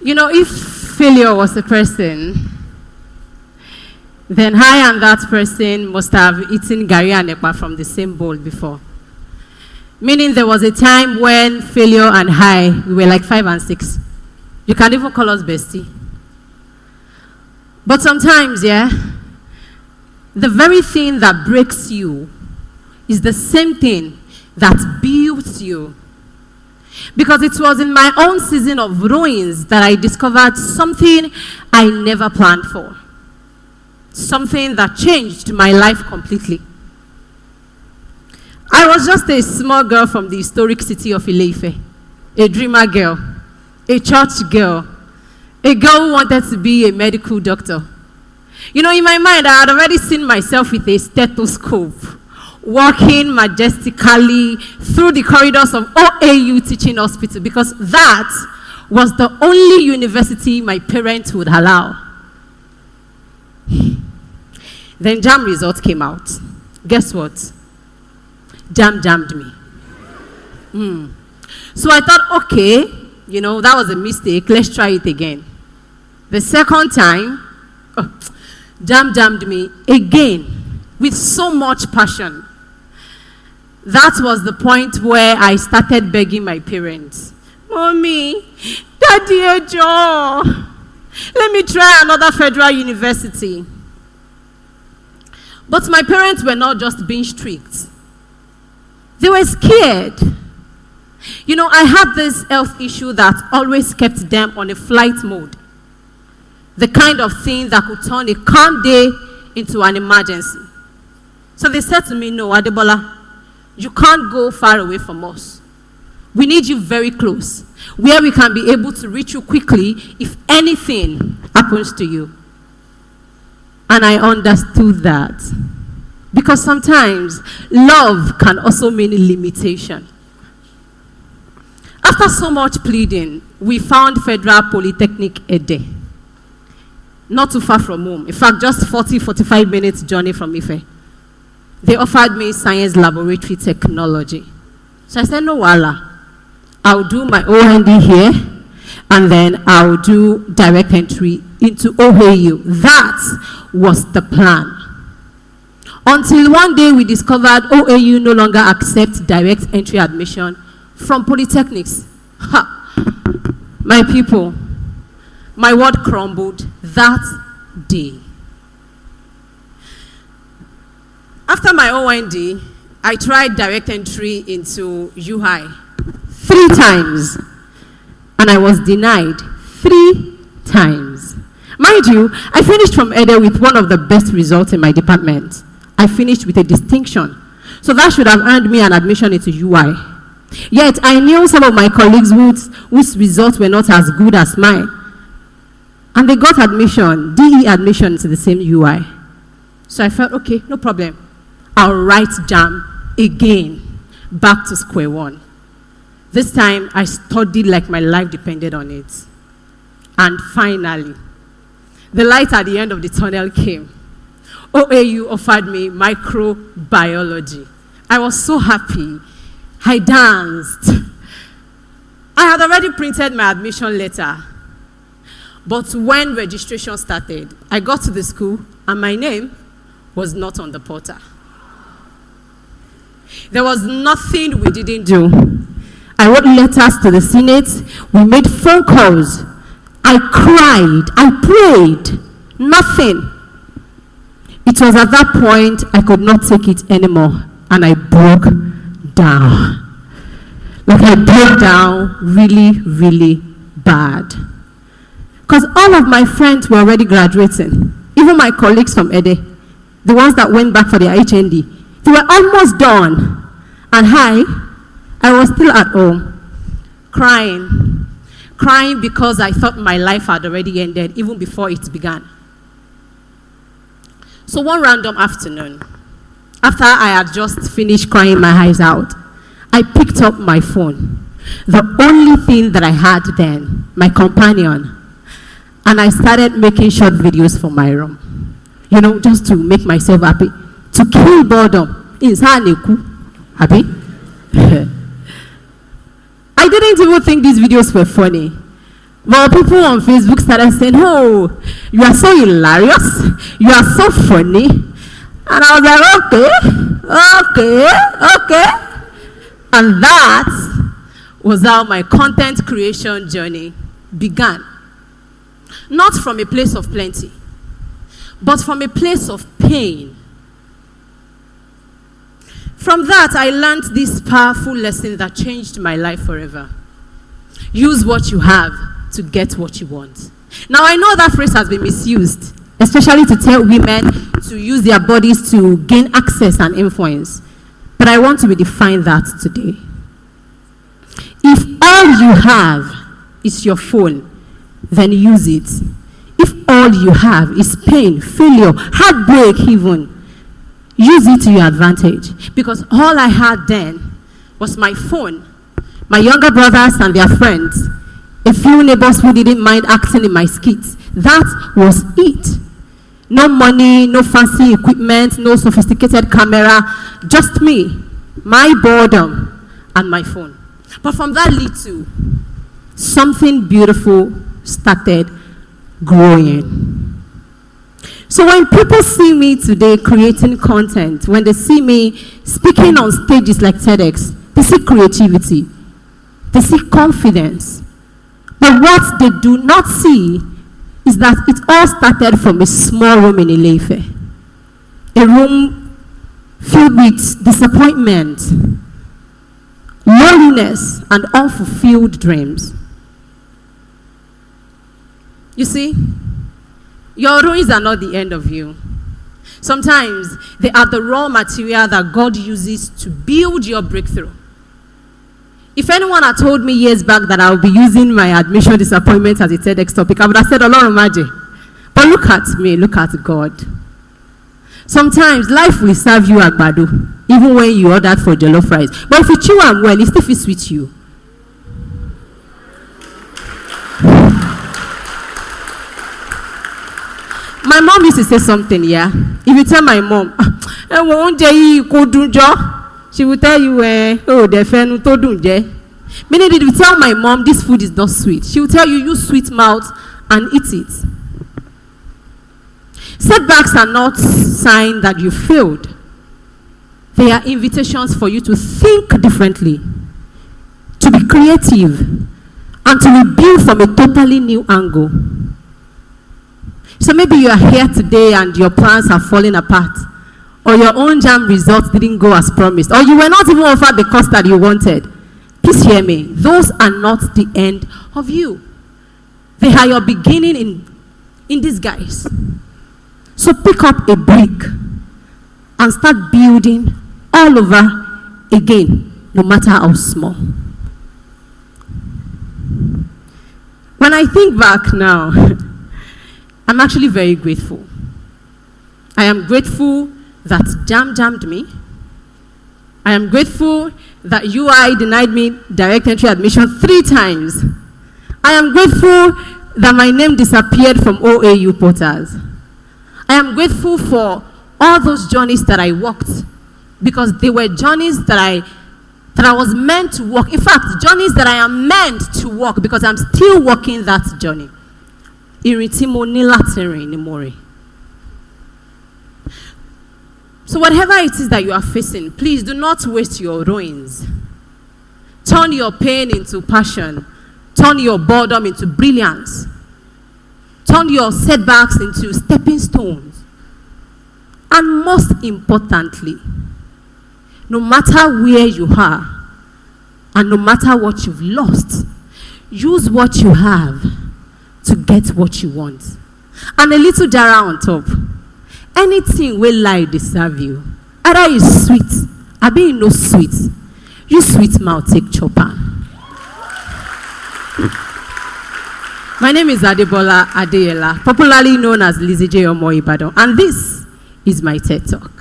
If failure was a person, then I and that person must have eaten gari and ekpa from the same bowl before. Meaning there was a time when failure and I, we were like 5 and 6. You can even call us bestie. But sometimes, the very thing that breaks you is the same thing that builds you. Because it was in my own season of ruins that I discovered something I never planned for. Something that changed my life completely. I was just a small girl from the historic city of Ile-Ife, a dreamer girl, a church girl, a girl who wanted to be a medical doctor. In my mind, I had already seen myself with a stethoscope, walking majestically through the corridors of OAU Teaching Hospital, because that was the only university my parents would allow. Then JAM results came out. Guess what? JAM jammed me. So I thought, okay, that was a mistake. Let's try it again. The second time, JAM jammed me again with so much passion. That was the point where I started begging my parents, Mommy, Daddy, Ejo, let me try another federal university. But my parents were not just being strict. They were scared. I had this health issue that always kept them on a flight mode. The kind of thing that could turn a calm day into an emergency. So they said to me, no, Adebola, you can't go far away from us. We need you very close, where we can be able to reach you quickly if anything happens to you. And I understood that. Because sometimes love can also mean limitation. After so much pleading, we found Federal Polytechnic Ede. Not too far from home. In fact, just 45 minutes journey from Ife. They offered me science laboratory technology. So I said, no, wala. I'll do my OND here, and then I'll do direct entry into OAU. That was the plan. Until one day we discovered OAU no longer accepts direct entry admission from polytechnics. My people, my world crumbled that day. After my OND, I tried direct entry into UI 3 times, and I was denied 3 times. Mind you, I finished from Ede with one of the best results in my department. I finished with a distinction. So that should have earned me an admission into UI. Yet I knew some of my colleagues whose results were not as good as mine. And they got admission, DE admission into the same UI. So I felt, okay, no problem. I'll write JAM again, back to square one. This time I studied like my life depended on it. And finally, the light at the end of the tunnel came. OAU offered me microbiology. I was so happy. I danced. I had already printed my admission letter. But when registration started, I got to the school and my name was not on the portal. There was nothing we didn't do. I wrote letters to the Senate. We made phone calls. I cried. I prayed. Nothing. It was at that point I could not take it anymore, and I broke down. Like I broke down really, really bad. Because all of my friends were already graduating. Even my colleagues from Ede, the ones that went back for their HND, they were almost done. And I was still at home, crying. Crying because I thought my life had already ended even before it began. So one random afternoon, after I had just finished crying my eyes out, I picked up my phone, the only thing that I had then, my companion, and I started making short videos for my room. Just to make myself happy, to kill boredom. Happy? I didn't even think these videos were funny. But people on Facebook started saying, oh, you are so hilarious, you are so funny. And I was like, okay. And that was how my content creation journey began. Not from a place of plenty, but from a place of pain. From that, I learned this powerful lesson that changed my life forever. Use what you have to get what you want. Now, I know that phrase has been misused, especially to tell women to use their bodies to gain access and influence. But I want to redefine that today. If all you have is your phone, then use it. If all you have is pain, failure, heartbreak even, use it to your advantage. Because all I had then was my phone, my younger brothers and their friends, a few neighbors who didn't mind acting in my skits. That was it. No money, no fancy equipment, no sophisticated camera, just me, my boredom, and my phone. But from that little, something beautiful started growing. So when people see me today creating content, when they see me speaking on stages like TEDx, they see creativity, they see confidence. But what they do not see is that it all started from a small room in Ile-Ife. A room filled with disappointment, loneliness, and unfulfilled dreams. You see, your ruins are not the end of you. Sometimes they are the raw material that God uses to build your breakthrough. If anyone had told me years back that I would be using my admission disappointment as a TEDx topic, I would have said, Ọlọ́run má jẹ́. But look at me, look at God. Sometimes life will serve you àgbàdo, even when you ordered for jollof rice. But if you chew am well, it still fits with you. My mom used to say something, yeah? If you tell my mom, she will tell you, oh, defenu to dunje. Meaning, if you tell my mom this food is not sweet, she will tell you, use sweet mouth and eat it. Setbacks are not signs that you failed. They are invitations for you to think differently, to be creative, and to rebuild from a totally new angle. So maybe you are here today and your plans are falling apart, or your own jam results didn't go as promised, or you were not even offered the course that you wanted. Please hear me. Those are not the end of you. They are your beginning in disguise. So pick up a brick and start building all over again, no matter how small. When I think back now, I'm actually very grateful. I am grateful that JAM jammed me. I am grateful that UI denied me direct entry admission 3 times. I am grateful that my name disappeared from OAU portals. I am grateful for all those journeys that I walked, because they were journeys that I was meant to walk. In fact, journeys that I am meant to walk, because I'm still walking that journey. Iritimo nilatiri nimori. So whatever it is that you are facing, please do not waste your ruins. Turn your pain into passion. Turn your boredom into brilliance. Turn your setbacks into stepping stones. And most importantly, no matter where you are, and no matter what you've lost, use what you have to get what you want. And a little jara on top. Anything will lie deserve you. Either you sweet, I mean no sweet. You sweet mouth take chopper. My name is Adebola Adeyela, popularly known as Lizzie J. Omo Ibadan, and this is my TED Talk.